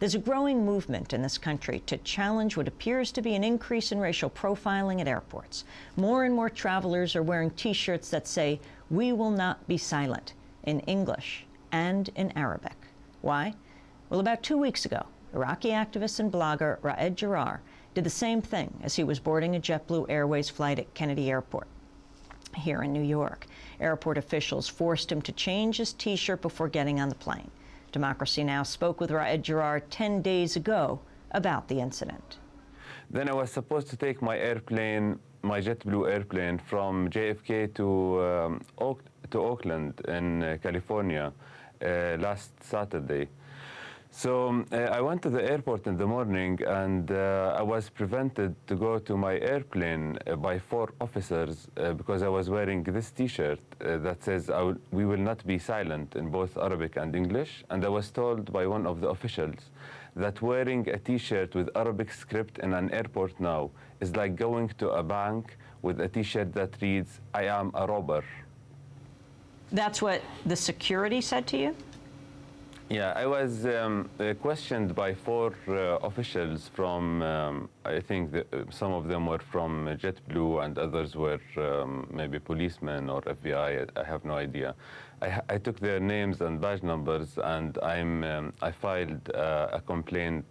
There's a growing movement in this country to challenge what appears to be an increase in racial profiling at airports. More and more travelers are wearing T-shirts that say, "We will not be silent," in English and in Arabic. Why? Well, about 2 weeks ago, Iraqi activist and blogger Raed Jarrar did the same thing as he was boarding a JetBlue Airways flight at Kennedy Airport here in New York. Airport officials forced him to change his T-shirt before getting on the plane. Democracy Now! Spoke with Raed Jarrar 10 days ago about the incident. Then I was supposed to take my airplane, my JetBlue airplane, from JFK to Oakland in California last Saturday. So I went to the airport in the morning, and I was prevented to go to my airplane by 4 officers because I was wearing this T-shirt that says, "We will not be silent," in both Arabic and English. And I was told by one of the officials that wearing a T-shirt with Arabic script in an airport now is like going to a bank with a T-shirt that reads, "I am a robber." That's what the security said to you? Yeah, I was questioned by 4 officials from, I think some of them were from JetBlue and others were maybe policemen or FBI, I have no idea. I took their names and badge numbers, and I filed a complaint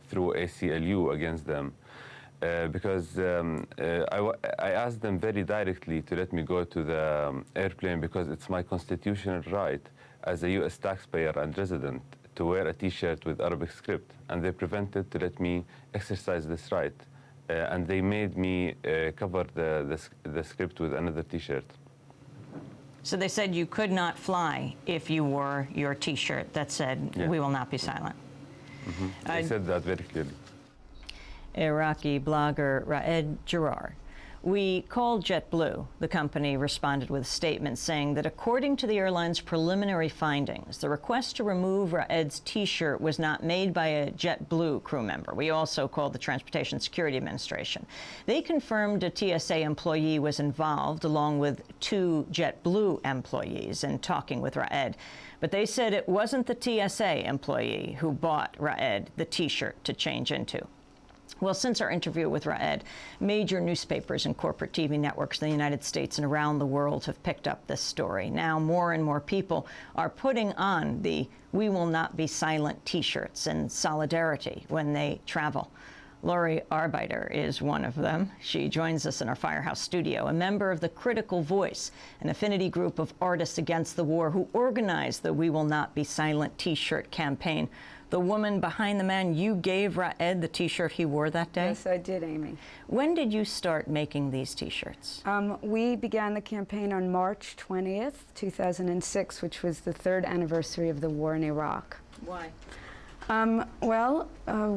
through ACLU against them because I asked them very directly to let me go to the airplane because it's my constitutional right as a U.S. taxpayer and resident to wear a T-shirt with Arabic script, and they prevented to let me exercise this right, and they made me cover the script with another T-shirt. So they said you could not fly if you wore your T-shirt that said, Yeah. "We will not be silent." Mm-hmm. They said that very clearly. Iraqi blogger Raed Jarrar. We called JetBlue. The company responded with a statement saying that according to the airline's preliminary findings, the request to remove Raed's T-shirt was not made by a JetBlue crew member. We also called the Transportation Security Administration. They confirmed a TSA employee was involved, along with 2 JetBlue employees, in talking with Raed. But they said it wasn't the TSA employee who bought Raed the T-shirt to change into. Well, since our interview with Raed, major newspapers and corporate TV networks in the United States and around the world have picked up this story. Now, more and more people are putting on the "We Will Not Be Silent" T-shirts in solidarity when they travel. Laurie Arbeiter is one of them. She joins us in our Firehouse studio, a member of the Critical Voice, an affinity group of artists against the war who organized the "We Will Not Be Silent" T-shirt campaign. The woman behind the man you gave Raed the T-shirt he wore that day? Yes, I did, Amy. When did you start making these T-shirts? We began the campaign on March 20th, 2006, which was the 3rd anniversary of the war in Iraq. Why?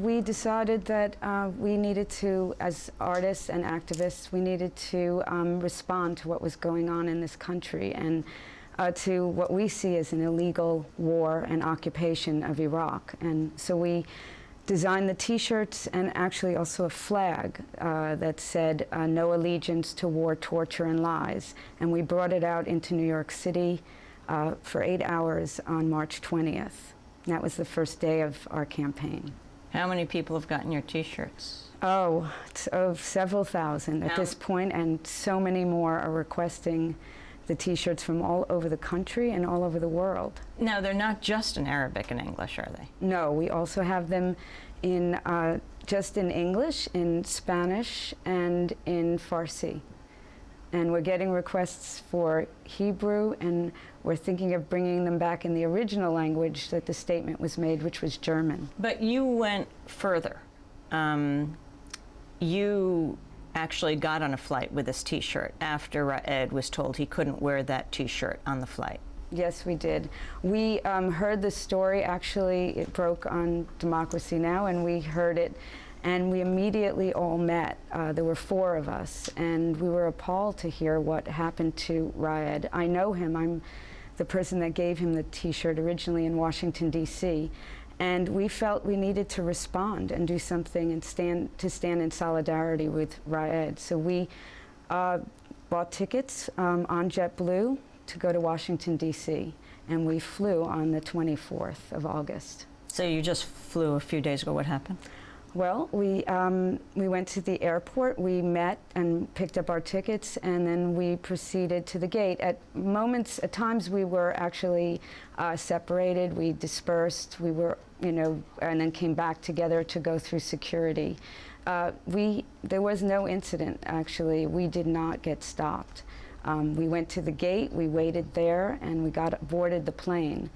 We decided that we needed to, as artists and activists, we needed to respond to what was going on in this country and to what we see as an illegal war and occupation of Iraq. And so we designed the T-shirts and actually also a flag that said, "No allegiance to war, torture, and lies." And we brought it out into New York City for 8 hours on March 20th. And that was the first day of our campaign. How many people have gotten your T-shirts? Oh, several thousand at this point, and so many more are requesting the T-shirts from all over the country and all over the world. Now, they're not just in Arabic and English, are they? No, we also have them in just in English, in Spanish, and in Farsi. And we're getting requests for Hebrew, and we're thinking of bringing them back in the original language that the statement was made, which was German. But you went further. You actually got on a flight with this T-shirt after Raed was told he couldn't wear that T-shirt on the flight. Yes, we did. We heard the story. Actually, it broke on Democracy Now! And we heard it, and we immediately all met. There were 4 of us, and we were appalled to hear what happened to Raed. I know him. I'm the person that gave him the T-shirt originally in Washington, D.C., and we felt we needed to respond and do something and stand in solidarity with Raed. So we bought tickets on JetBlue to go to Washington, D.C., and we flew on the 24th of August. So you just flew a few days ago. What happened? Well, we went to the airport, we met and picked up our tickets, and then we proceeded to the gate. At times we were actually separated, we dispersed, we were, and then came back together to go through security. There was no incident, actually. We did not get stopped. We went to the gate, we waited there, and we boarded the plane.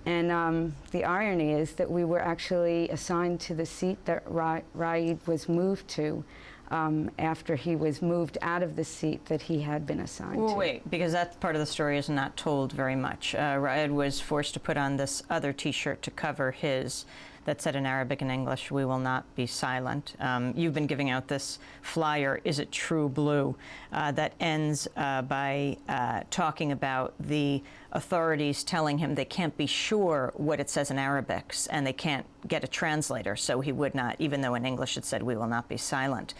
And the irony is that we were actually assigned to the seat that Raed was moved to after he was moved out of the seat that he had been assigned to. Wait, because that part of the story is not told very much. Raed was forced to put on this other T-shirt to cover his, that said in Arabic and English, "We will not be silent." You've been giving out this flyer, "Is it true blue?" That ends by talking about the authorities telling him they can't be sure what it says in Arabic, and they can't get a translator, so he would not, even though in English it said, "We will not be silent."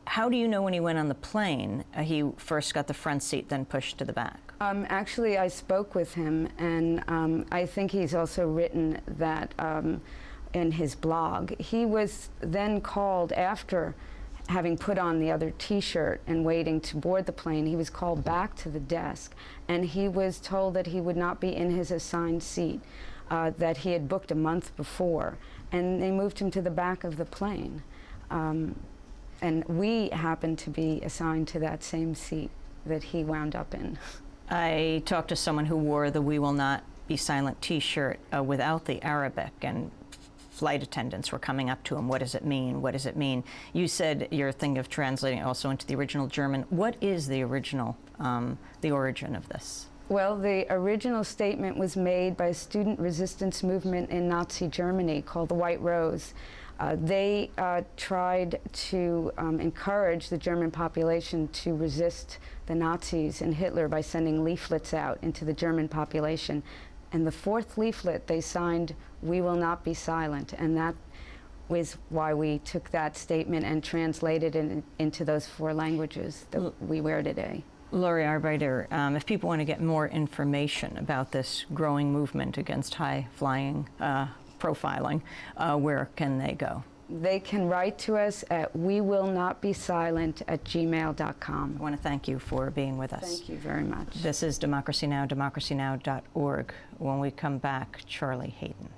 How do you know when he went on the plane, he first got the front seat, then pushed to the back? Actually, I spoke with him, and I think he's also written that in his blog. He was then called after having put on the other T-shirt and waiting to board the plane. He was called back to the desk, and he was told that he would not be in his assigned seat, that he had booked a month before, and they moved him to the back of the plane. And we happened to be assigned to that same seat that he wound up in. I talked to someone who wore the "We will not be silent" T-shirt without the Arabic, and flight attendants were coming up to him. "What does it mean? What does it mean?" You said you're thinking of translating also into the original German. What is the original, the origin of this? Well, the original statement was made by a student resistance movement in Nazi Germany called the White Rose. They tried to encourage the German population to resist the Nazis and Hitler by sending leaflets out into the German population. And the fourth leaflet, they signed, "We will not be silent." And that was why we took that statement and translated it into those 4 languages that we wear today. Laurie Arbeiter, if people want to get more information about this growing movement against high-flying profiling, where can they go? They can write to us at wewillnotbesilent@gmail.com. I want to thank you for being with us. Thank you very much. This is Democracy Now!, democracynow.org. When we come back, Charlie Hayden.